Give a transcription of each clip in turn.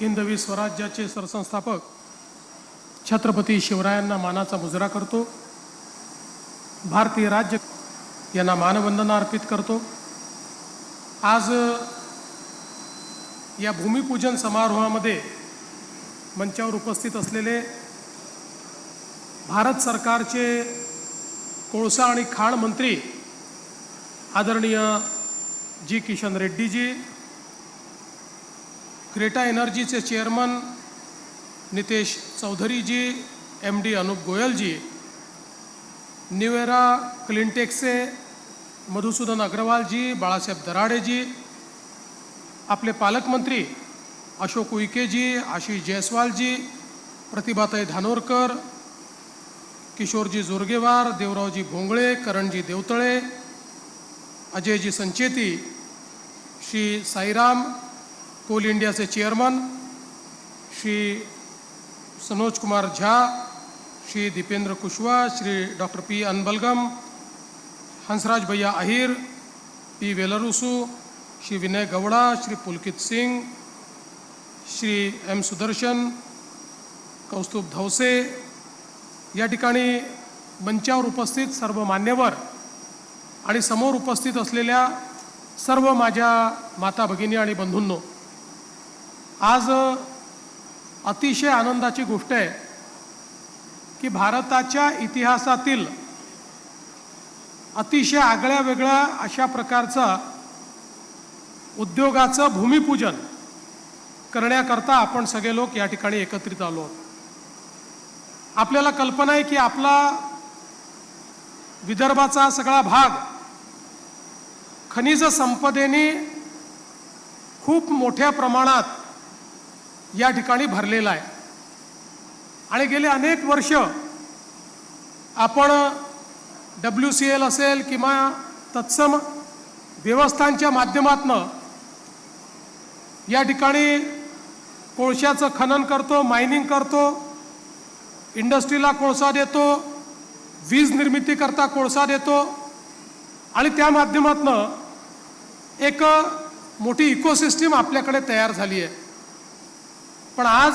हिंदवी स्वराज्याचे सरसंस्थापक छत्रपती शिवरायांना मानाचा मुजरा करतो। भारतीय राज्य यांना मानवंदना अर्पित करतो। आज या भूमिपूजन समारोहामध्ये मंचावर उपस्थित असलेले भारत सरकारचे कोळसा आणि खाण मंत्री आदरणीय जी किशन रेड्डी जी, ग्रेटा एनर्जीचे चेअरमन नितेश चौधरी जी, MD अनूप गोयल जी, न्यूएरा क्लिनटेकचे मधुसूदन अग्रवाल जी, बाळासाहेब दराडे जी, आपले पालकमंत्री अशोक उईके जी, आशिष जयस्वाल जी, प्रतिभाताई धानोरकर, किशोरजी जोरगेवार, देवरावजी भोंगळे, करणजी देवतळे, अजयजी संचेती, श्री साईराम, कोल इंडियाचे chairman Shri Sanoj Kumar Jha, Shri Dipendra Kushwaha, Shri doctor P अनबलगम, Hansraj भैया अहिर, P वेलरुसू, श्री विनय गौड़ा, श्री पुलकित सिंह, श्री M सुदर्शन, कौस्तुभ धवसे, या ठिकाणी मंचावर उपस्थित सर्व मान्यवर आणि समोर उपस्थित असलेल्या सर्व माझ्या माता भगिनी आणि बंधूंनो, आज अतिशय आनंदाची गोष्ट आहे की भारताच्या इतिहासातील अतिशय आगळ्या वेगळ्या अशा प्रकारचा उद्योगाचं भूमिपूजन करण्याकरता आपण सगळे लोक या ठिकाणी एकत्रित आलो आहोत। आपल्याला कल्पना आहे की आपला विदर्भाचा सगळा भाग खनिज संपदेने खूप मोठ्या प्रमाणात या ठिकाणी भरलेला आहे आणि गेले अनेक वर्ष आपण WCL असेल किंवा तत्सम व्यवस्थांच्या माध्यमातून या ठिकाणी कोळशाचं खनन करतो, मायनिंग करतो, इंडस्ट्रीला कोळसा देतो, वीज निर्मिती करता कोळसा देतो आणि त्या माध्यमातून एक मोठी इकोसिस्टीम आपल्याकडे तयार झाली आहे। पण आज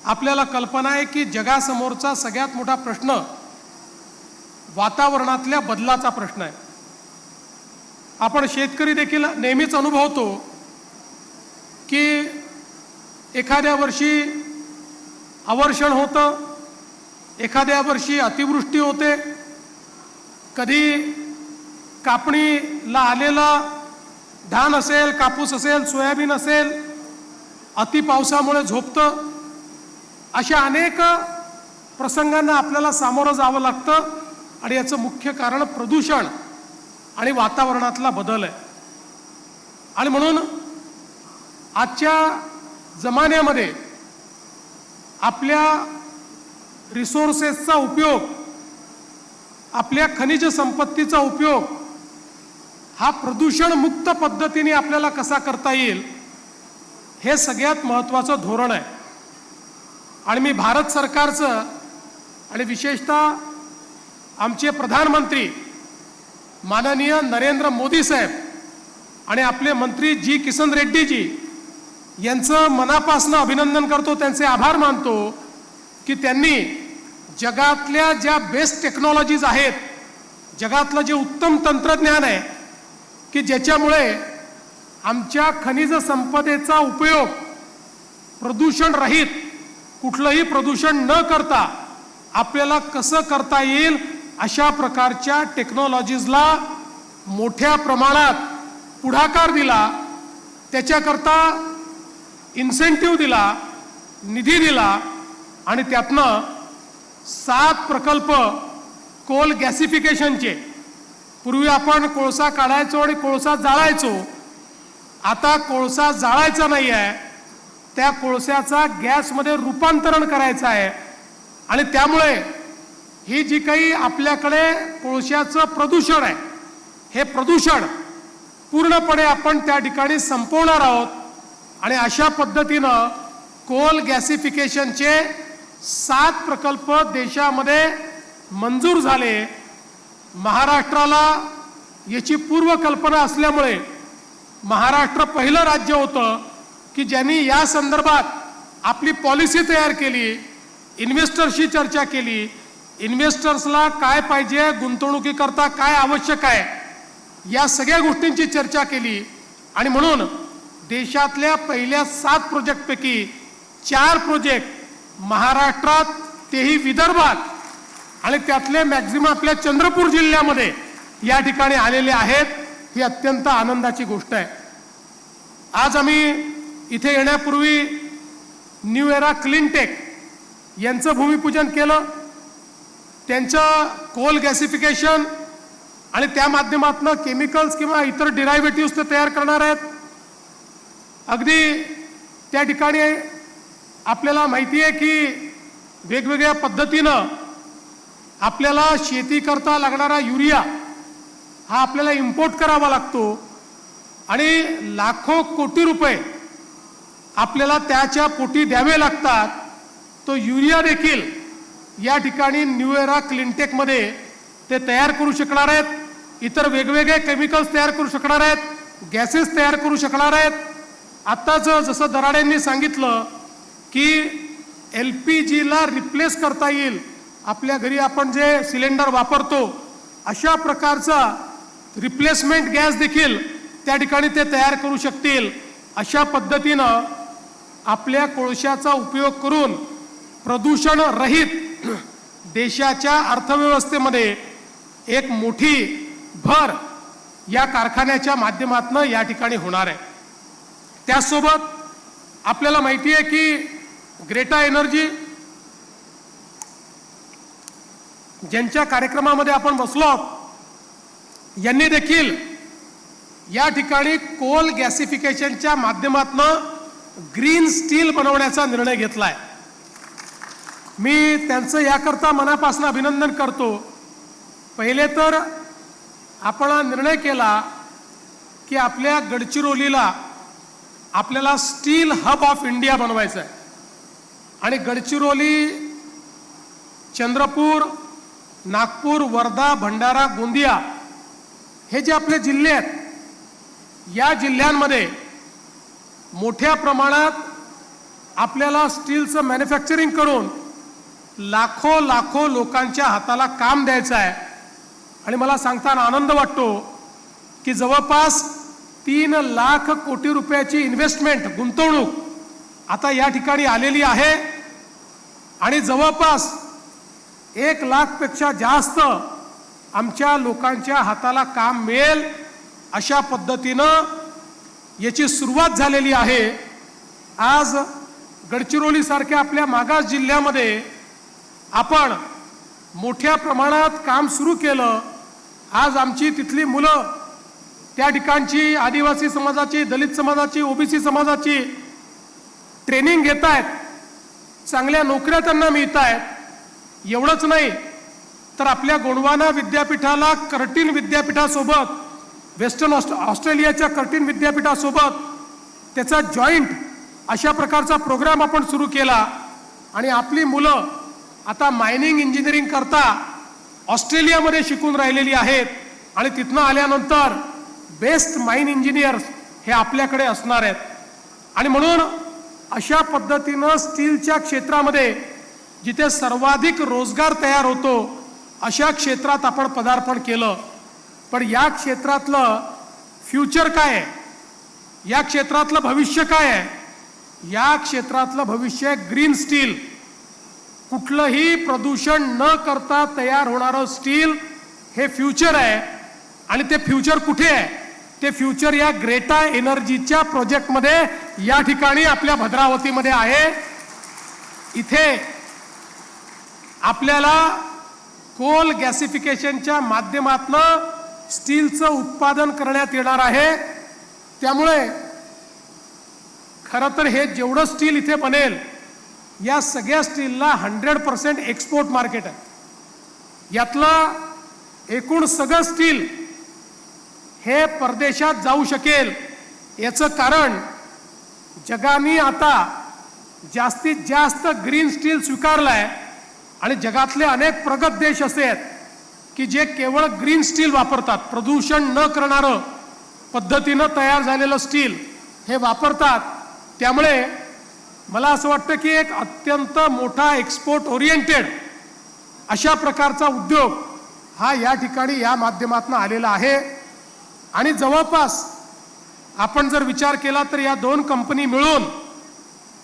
आपल्याला कल्पना आहे की जगासमोरचा सगळ्यात मोठा प्रश्न वातावरणातल्या बदलाचा प्रश्न आहे। आपण शेतकरी देखील नेहमीच अनुभवतो की एखाद्या वर्षी अवर्षण होतं, एखाद्या वर्षी अतिवृष्टी होते, कधी कापणीला आलेला धान असेल, कापूस असेल, सोयाबीन असेल, अति पावसामुळे झोपतं। अशा अनेक प्रसंगांना आपल्याला सामोरं जावं लागतं आणि याचं मुख्य कारण प्रदूषण आणि वातावरणातला बदल आहे। आणि म्हणून आजच्या जमान्यामध्ये आपल्या रिसोर्सेसचा उपयोग, आपल्या खनिज संपत्तीचा उपयोग हा प्रदूषण मुक्त पद्धतीने आपल्याला कसा करता येईल हे सगळ्यात महत्त्वाचं धोरण आहे। आणि मी भारत सरकारचं आणि विशेषतः आमचे प्रधानमंत्री माननीय नरेंद्र मोदी साहेब आणि आपले मंत्री जी किशन रेड्डी जी यांचं मनापासून अभिनंदन करतो, त्यांचे आभार मानतो की त्यांनी जगातल्या ज्या बेस्ट टेक्नॉलॉजीज आहेत, जगातलं जे उत्तम तंत्रज्ञान आहे की ज्याच्यामुळे आमच्या खनिज संपदेचा उपयोग प्रदूषण रहित, कुठलंही प्रदूषण न करता आपल्याला कसं करता येईल अशा प्रकारच्या टेक्नॉलॉजीजला मोठ्या प्रमाणात पुढाकार दिला, त्याच्याकरता इन्सेंटिव्ह दिला, निधी दिला आणि त्यातनं 7 प्रकल्प कोल गॅसिफिकेशनचे, पूर्वी आपण कोळसा काढायचो आणि कोळसा जाळायचो, आता कोळसा जाळायचा नाही आहे, त्या कोळशाचा गॅसमध्ये रूपांतरण करायचं आहे। आणि त्यामुळे ही जी काही आपल्याकडे कोळशाचं प्रदूषण आहे, हे प्रदूषण पूर्णपणे आपण त्या ठिकाणी संपवणार आहोत। आणि अशा पद्धतीनं कोल गॅसिफिकेशनचे 7 प्रकल्प देशामध्ये मंजूर झाले। महाराष्ट्राला याची पूर्वकल्पना असल्यामुळे महाराष्ट्र पहिलं राज्य होतं की ज्यांनी या संदर्भात आपली पॉलिसी तयार केली, इन्व्हेस्टरशी चर्चा केली, इन्व्हेस्टर्सला काय पाहिजे, गुंतवणुकीकरता काय आवश्यक आहे, या सगळ्या गोष्टींची चर्चा केली. आणि म्हणून देशातल्या पहिल्या 7 प्रोजेक्टपैकी 4 प्रोजेक्ट महाराष्ट्रात, तेही विदर्भात, आणि त्यातले मॅक्झिमम आपल्या चंद्रपूर जिल्ह्यामध्ये या ठिकाणी आलेले आहेत. ही अत्यंत आनंदाची गोष्ट आहे. आज आम्ही इथे येण्यापूर्वी न्यू एरा क्लीनटेक यांचं भूमिपूजन केलं. त्यांचं कोल गॅसिफिकेशन आणि त्या माध्यमातून केमिकल्स किंवा इतर डिरायव्हेटिव्स ते तयार करणार आहेत. अगदी त्या ठिकाणी आपल्याला माहिती आहे की वेगवेगळ्या पद्धतीनं आपल्याला शेती करता लागणारा युरिया हा आपल्याला इम्पोर्ट करावा लागतो आणि लाखो कोटी रुपये आपल्याला त्याच्या पोटी द्यावे लागतात. तो युरिया देखील या ठिकाणी न्यू एरा क्लीनटेकमध्ये ते तयार करू शकणार आहेत. इतर वेगवेगळे केमिकल्स तयार करू शकणार आहेत, गॅसेस तयार करू शकणार आहेत. आत्ताच जसं दराडेंनी सांगितलं की LPGला रिप्लेस करता येईल, आपल्या घरी आपण जे सिलेंडर वापरतो अशा प्रकारचा रिप्लेसमेंट गॅस देखील त्या ठिकाणी ते तयार करू शकतील. अशा पद्धतीनं आपल्या कोळशाचा उपयोग करून प्रदूषण रहित देशाच्या अर्थव्यवस्थेमध्ये एक मोठी भर या कारखान्याच्या माध्यमातून या ठिकाणी होणार आहे. त्यासोबत आपल्याला माहिती आहे की ग्रेटा एनर्जी ज्यांच्या कार्यक्रमामध्ये आपण बसलो आहोत, यांनी देखील या ठिकाणी कोल गॅसिफिकेशनच्या माध्यमातून ग्रीन स्टील बनवण्याचा निर्णय घेतलाय. मी त्यांचं याकरता मनापासून अभिनंदन करतो. पहिले तर आपण निर्णय केला की आपल्या गडचिरोलीला आपल्याला स्टील हब ऑफ इंडिया बनवायचं आहे आणि गडचिरोली, चंद्रपूर, नागपूर, वर्धा, भंडारा, गोंदिया हे जे आपले जिल्हे आहेत, या जिल्ह्यांमध्ये मोठ्या प्रमाणात आपल्याला स्टीलचं मॅन्युफॅक्चरिंग करून लाखो लोकांच्या हाताला काम द्यायचं आहे. आणि मला सांगताना आनंद वाटतो की जवळपास 3 लाख कोटी रुपयाची इन्व्हेस्टमेंट, गुंतवणूक आता या ठिकाणी आलेली आहे आणि जवळपास 1 लाखपेक्षा जास्त आमच्या लोकांच्या हाताला काम मिळेल अशा पद्धतीनं याची सुरुवात झालेली आहे. आज गडचिरोलीसारख्या आपल्या मागास जिल्ह्यामध्ये आपण मोठ्या प्रमाणात काम सुरू केलं. आज आमची तिथली मुलं त्या ठिकाणची आदिवासी समाजाची, दलित समाजाची, OBC समाजाची ट्रेनिंग घेत आहेत, चांगल्या नोकऱ्या त्यांना मिळत आहेत. एवढंच नाही तर आपल्या गोंडवाना विद्यापीठाला कर्टिन विद्यापीठासोबत, वेस्टर्न ऑस्ट्रेलियाच्या कर्टिन विद्यापीठासोबत त्याचा जॉईंट अशा प्रकारचा प्रोग्राम आपण सुरू केला आणि आपली मुलं आता मायनिंग इंजिनिअरिंग करता ऑस्ट्रेलियामध्ये शिकून राहिलेली आहेत आणि तिथनं आल्यानंतर बेस्ट माइन इंजिनियर्स हे आपल्याकडे असणार आहेत. आणि म्हणून अशा पद्धतीनं स्टीलच्या क्षेत्रामध्ये जिथे सर्वाधिक रोजगार तयार होतो अशा क्षेत्रात आपण पदार्पण केलं. पण या क्षेत्रातलं फ्युचर काय आहे, या क्षेत्रातलं भविष्य काय आहे? या क्षेत्रातलं भविष्य ग्रीन स्टील, कुठलंही प्रदूषण न करता तयार होणारं स्टील हे फ्युचर आहे. आणि ते फ्युचर कुठे आहे? ते फ्युचर या ग्रेटा एनर्जीच्या प्रोजेक्टमध्ये या ठिकाणी आपल्या भद्रावतीमध्ये आहे. इथे आपल्याला कोल गॅसिफिकेशनच्या माध्यमातून स्टीलचं उत्पादन करण्यात येणार आहे. त्यामुळे खरं तर हे जेवढं स्टील इथे बनेल, या सगळ्या स्टीलला 100% एक्सपोर्ट मार्केट आहे. यातलं एकूण सगळं स्टील हे परदेशात जाऊ शकेल. याचं कारण जगाने आता जास्तीत जास्त ग्रीन स्टील स्वीकारलंय आणि जगातले अनेक प्रगत देश असे आहेत की जे केवळ ग्रीन स्टील वापरतात, प्रदूषण न करणारं पद्धतीनं तयार झालेलं स्टील हे वापरतात. त्यामुळे मला असं वाटतं की एक अत्यंत मोठा एक्सपोर्ट ओरिएंटेड अशा प्रकारचा उद्योग हा या ठिकाणी या माध्यमातून आलेला आहे। आणि जवळपास आपण जर विचार केला तर या दोन कंपनी मिळून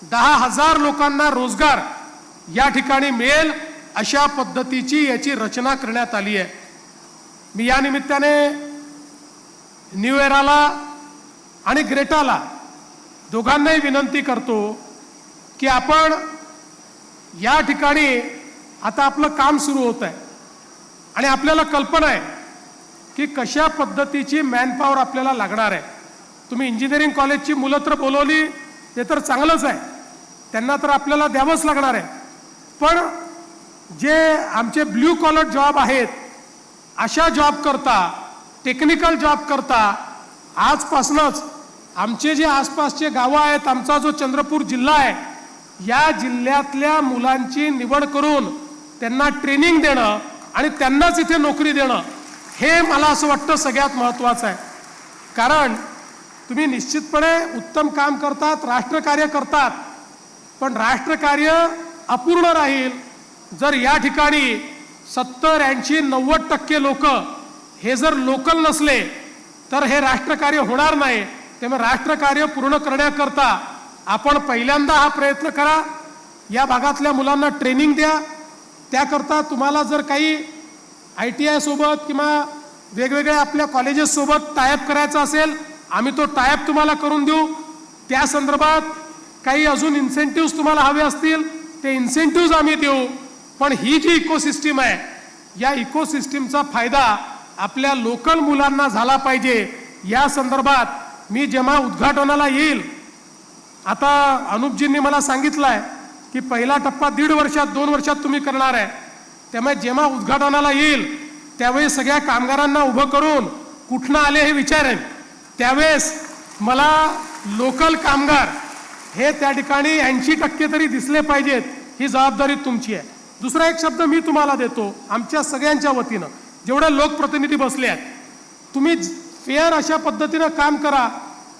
10,000 लोकांना रोजगार या ठिकाणी मिळेल अशा पद्धतीची याची रचना करण्यात आली आहे। मी या निमित्ताने न्यू एराला आणि ग्रेटाला दोघांनाही विनंती करतो की आपण या ठिकाणी आता आपलं काम सुरू होत आहे आणि आपल्याला कल्पना आहे की कशा पद्धतीची मॅनपॉवर आपल्याला लागणार आहे। तुम्ही इंजिनिअरिंग कॉलेजची मुलं तर बोलवली ते तर चांगलंच आहे, त्यांना तर आपल्याला द्यावंच लागणार आहे, पण जे आमचे ब्ल्यू कॉलर जॉब आहेत अशा जॉब करता, टेक्निकल जॉब करता आजपासूनच आमचे जे आसपासचे गावं आहेत, आमचा जो चंद्रपूर जिल्हा आहे, या जिल्ह्यातल्या मुलांची निवड करून त्यांना ट्रेनिंग देणं आणि त्यांनाच इथे नोकरी देणं हे मला असं वाटतं सगळ्यात महत्त्वाचं आहे। कारण तुम्ही निश्चितपणे उत्तम काम करतात, राष्ट्रकार्य करतात, पण राष्ट्रकार्य अपूर्ण राहील जर या ठिकाणी 70, 80, 90% लोक हे जर लोकल नसले तर हे राष्ट्रकार्य होणार नाही। त्यामुळे राष्ट्रकार्य पूर्ण करण्याकरता आपण पहिल्यांदा हा प्रयत्न करा, या भागातल्या मुलांना ट्रेनिंग द्या। त्याकरता तुम्हाला जर काही ITI सोबत किंवा वेगवेगळ्या आपल्या कॉलेजेस सोबत टायअप करायचा असेल, आम्ही तो टायअप तुम्हाला करून देऊ। त्या संदर्भात काही अजून इन्सेंटिव्स तुम्हाला हवे असतील ते इन्सेंटिव्स आम्ही देऊ। पण ही जी इकोसिस्टीम आहे, या इकोसिस्टीमचा फायदा आपल्या लोकल मुलांना झाला पाहिजे। या संदर्भात मी जेव्हा उद्घाटनाला येईल, आता अनुपजींनी मला सांगितलं आहे की पहिला टप्पा 1.5 वर्षात 2 वर्षात तुम्ही करणार आहे, त्यामुळे जेव्हा उद्घाटनाला येईल त्यावेळी सगळ्या कामगारांना उभं करून कुठनं आले हे विचारेन, त्यावेळेस मला लोकल कामगार हे त्या ठिकाणी 80% तरी दिसले पाहिजेत, ही जबाबदारी तुमची आहे। दुसरा एक शब्द मी तुम्हाला देतो, आमच्या सगळ्यांच्या वतीनं जेवढे लोकप्रतिनिधी बसले आहेत, तुम्ही फेअर अशा पद्धतीनं काम करा,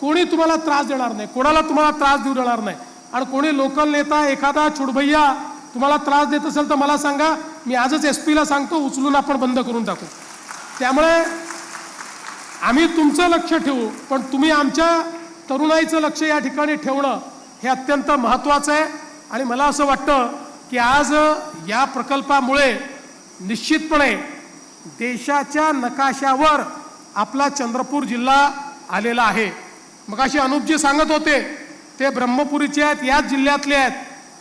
कोणी तुम्हाला त्रास देणार नाही, कोणाला तुम्हाला त्रास देऊ देणार नाही। आणि कोणी लोकल नेता एखादा छुडभैया तुम्हाला त्रास देत असेल तर मला सांगा, मी आजच SP ला सांगतो, उचलून आपण बंद करून टाकू। त्यामुळे आम्ही तुमचं लक्ष ठेवू, पण तुम्ही आमच्या तरुणाईचं लक्ष या ठिकाणी ठेवणं हे अत्यंत महत्त्वाचं आहे। आणि मला असं वाटतं की आज या प्रकल्पामुळे निश्चितपणे देशाच्या नकाशावर आपला चंद्रपूर जिल्हा आलेला आहे। मग अशी अनुपजी सांगत होते ते ब्रह्मपुरीचे आहेत, याच जिल्ह्यातले आहेत,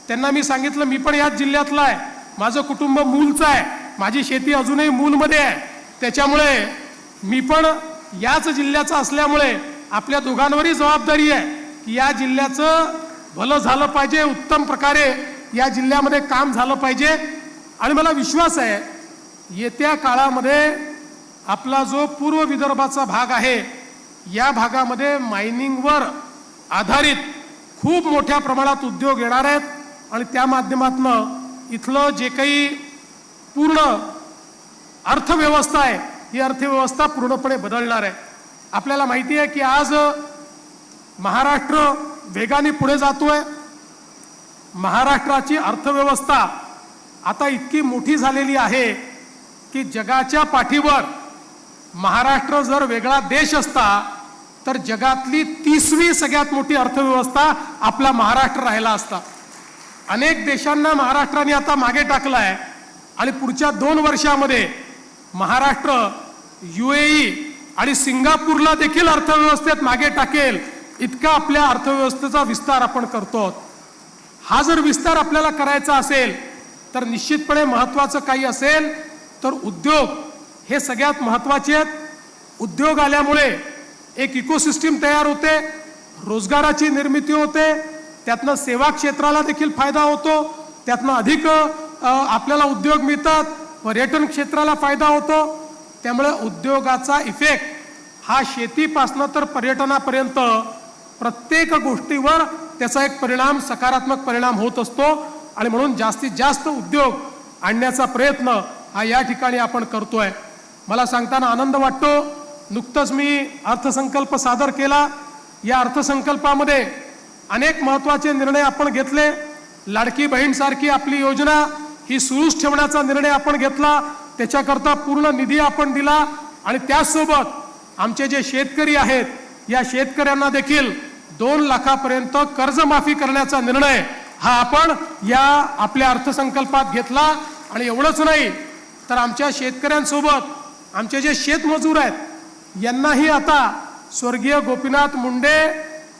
त्यांना मी सांगितलं मी पण याच जिल्ह्यातला आहे, माझं कुटुंब मूलचं आहे, माझी शेती अजूनही मूलमध्ये आहे, त्याच्यामुळे मी पण याच जिल्ह्याचा असल्यामुळे आपल्या दोघांवरही जबाबदारी आहे की या जिल्ह्याचं भलं झालं पाहिजे, उत्तम प्रकारे या जिल्ह्यामध्ये काम झालं पाहिजे। आणि मला विश्वास आहे येत्या काळामध्ये आपला जो पूर्व विदर्भाचा भाग आहे, या भागामध्ये मायनिंगवर आधारित खूप मोठ्या प्रमाणात उद्योग येणार आहेत आणि त्या माध्यमातून इथलं जे काही पूर्ण अर्थव्यवस्था आहे, ही अर्थव्यवस्था पूर्णपणे बदलणार आहे। आपल्याला माहिती आहे की आज महाराष्ट्र वेगाने पुढे जातोय, महाराष्ट्राची अर्थव्यवस्था आता इतकी मोठी झालेली आहे की जगाच्या पाठीवर महाराष्ट्र जर वेगळा देश असता तर जगातली 30वी सगळ्यात मोठी अर्थव्यवस्था आपला महाराष्ट्र राहिला असता। अनेक देशांना महाराष्ट्राने आता मागे टाकलं आहे आणि पुढच्या 2 वर्षामध्ये महाराष्ट्र UAE आणि सिंगापूरला देखील अर्थव्यवस्थेत मागे टाकेल इतका आपल्या अर्थव्यवस्थेचा विस्तार आपण करतो। हा जर विस्तार आपल्याला करायचा असेल तर निश्चितपणे महत्त्वाचं काही असेल तर उद्योग हे सगळ्यात महत्त्वाचे आहेत। उद्योग आल्यामुळे एक इकोसिस्टीम तयार होते, रोजगाराची निर्मिती होते, त्यातनं सेवा क्षेत्राला देखील फायदा होतो, त्यातनं अधिक आपल्याला उद्योग मिळतात, पर्यटन क्षेत्राला फायदा होतो। त्यामुळे उद्योगाचा इफेक्ट हा शेतीपासून तर पर्यटनापर्यंत प्रत्येक गोष्टीवर त्याचा एक परिणाम, सकारात्मक परिणाम होत असतो। आणि म्हणून जास्तीत जास्त उद्योग आणण्याचा प्रयत्न हा या ठिकाणी आपण करतोय। मला सांगताना आनंद वाटतो, नुकतंच मी अर्थसंकल्प सादर केला, या अर्थसंकल्पामध्ये अनेक महत्त्वाचे निर्णय आपण घेतले. लाडकी बहीणसारखी आपली योजना ही सुरूच ठेवण्याचा निर्णय आपण घेतला. त्याच्याकरता पूर्ण निधी आपण दिला आणि त्याचसोबत आमचे जे शेतकरी आहेत या शेतकऱ्यांना देखील 2 लाखापर्यंत कर्जमाफी करण्याचा निर्णय हा आपण या आपल्या अर्थसंकल्पात घेतला. आणि एवढंच नाही तर आमच्या शेतकऱ्यांसोबत आमचे जे शेतमजूर आहेत यांनाही आता स्वर्गीय गोपीनाथ मुंडे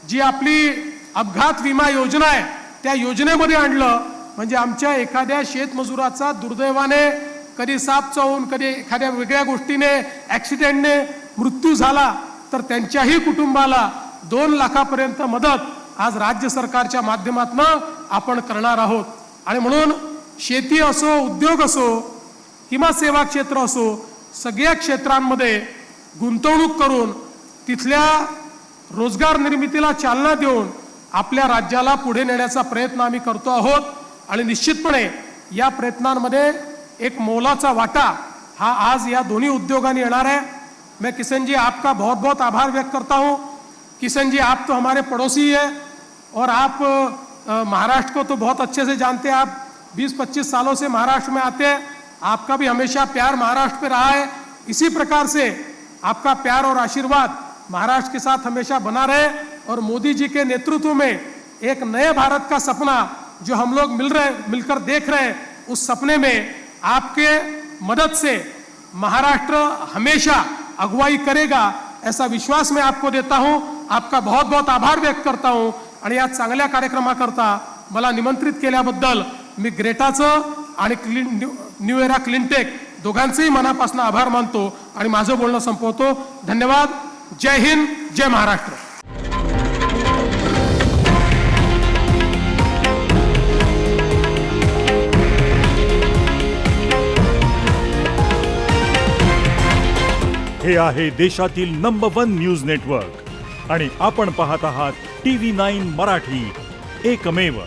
जी आपली अपघात विमा योजना आहे त्या योजनेमध्ये आणलं. म्हणजे आमच्या एखाद्या शेतमजुराचा दुर्दैवाने कधी साप चावून कधी एखाद्या वेगळ्या गोष्टीने ॲक्सिडेंटने मृत्यू झाला तर त्यांच्याही कुटुंबाला 2 लाखापर्यंत मदत आज राज्य सरकारच्या माध्यमातून आपण करणार आहोत. आणि म्हणून शेती असो, उद्योग असो किंवा सेवा क्षेत्र असो, सगळ्या क्षेत्रांमध्ये गुंतवणूक करून तिथल्या रोजगार निर्मितीला चालना देऊन आपल्या राज्याला पुढे नेण्याचा प्रयत्न आम्ही करतो आहोत. आणि निश्चितपणे या प्रयत्नांमध्ये एक मोलाचा वाटा हा आज या दोन्ही उद्योगांनी येणार है. मैं किशन जी आपका बहुत बहुत आभार व्यक्त करता हूँ. किशन जी आप तो हमारे पड़ोसी हैं और आप महाराष्ट्र को तो बहुत अच्छे से जानते हैं. आप 20-25 सालों से महाराष्ट्र में आते हैं. आपका भी हमेशा प्यार महाराष्ट्र पे रहा है. इसी प्रकार से आपका प्यार और आशीर्वाद महाराष्ट्र के साथ हमेशा बना रहे और मोदी जी के नेतृत्व में एक नए भारत का सपना जो हम लोग मिलकर देख रहे हैं, उस सपने में आपके मदद से महाराष्ट्र हमेशा अगुवाई करेगा ऐसा विश्वास मैं आपको देता हूं. आपका बहुत बहुत आभार व्यक्त करता हूं. आणि या चांगल्या कार्यक्रमाकरता मला निमंत्रित केल्याबद्दल मी ग्रेटाचं आणि न्यू एरा क्लिनटेक दोघांचेही मनापासून आभार मानतो आणि माझं बोलणं संपवतो. धन्यवाद. जय हिंद, जय महाराष्ट्र. हे आहे देशातील नंबर 1 न्यूज नेटवर्क आणि आपण पाहत आहात TV9 मराठी, एकमेव.